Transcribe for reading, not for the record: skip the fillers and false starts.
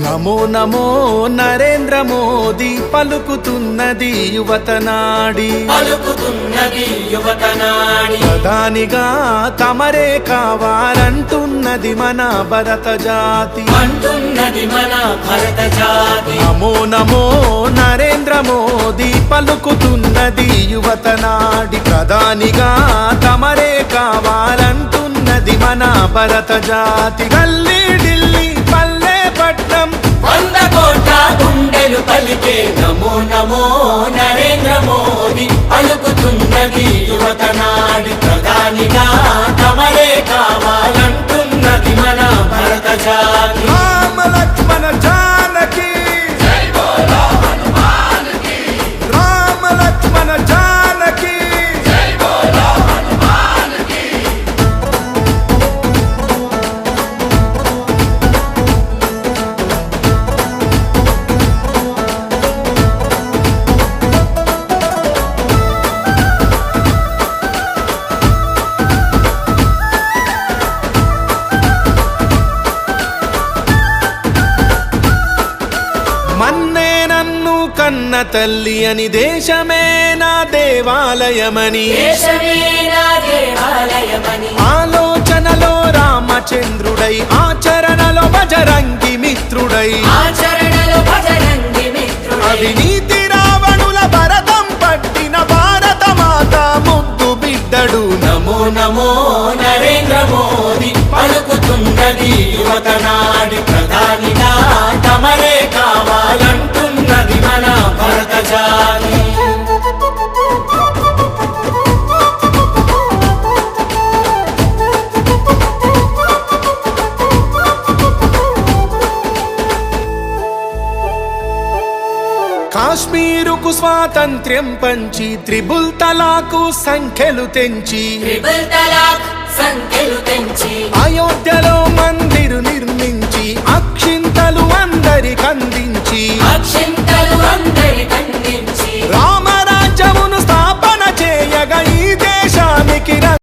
నమో నమో నరేంద్ర మోదీ పలుకుతున్నది యువతనాడి ప్రధానిగా తమరే కావాలంటున్నది మన భరత జాతి నమో నమో నరేంద్ర మోదీ పలుకుతున్నది యువతనాడి ప్రధానిగా తమరే కావాలంటున్నది మన భరత జాతి గల్లీ ఢిల్లీ పల్లె పట్నం 100 కోట్ల గుండెలు పలికే నమో నమో నరేంద్ర మోదీ పలుకుతున్నది యువతనాడి ప్రధానిగా తమరే కావాలంటున్నది మన భరత జాతి రామ లక్ష్మణ జానకి జై బోలో హనుమాన్కి రామ లక్ష్మణ జానకి జై బోలో హనుమాన్కి మన్నే నన్ను కన్న తల్లి అని దేశమే నా దేవాలయమని ఆలోచనలో రామచంద్రుడై ఆచరణలో బజరంగి మిత్రుడై అవినీతి రావణుల భరతం పట్టిన భారత మాత ముద్దు బిడ్డడు నమో నమో నరేంద్ర మోదీ పలుకుతున్నది యువతనాడి ప్రధానిగా తమరే కావాలంటున్నది మన భరత జాతి కాశ్మీరుకు స్వాతంత్ర్యం పంచి త్రిబుల్ తలాకు సంఖ్యలు తెంచి అయోధ్యలో మందిరు నిర్మించి అక్షింతలు అందరికందించి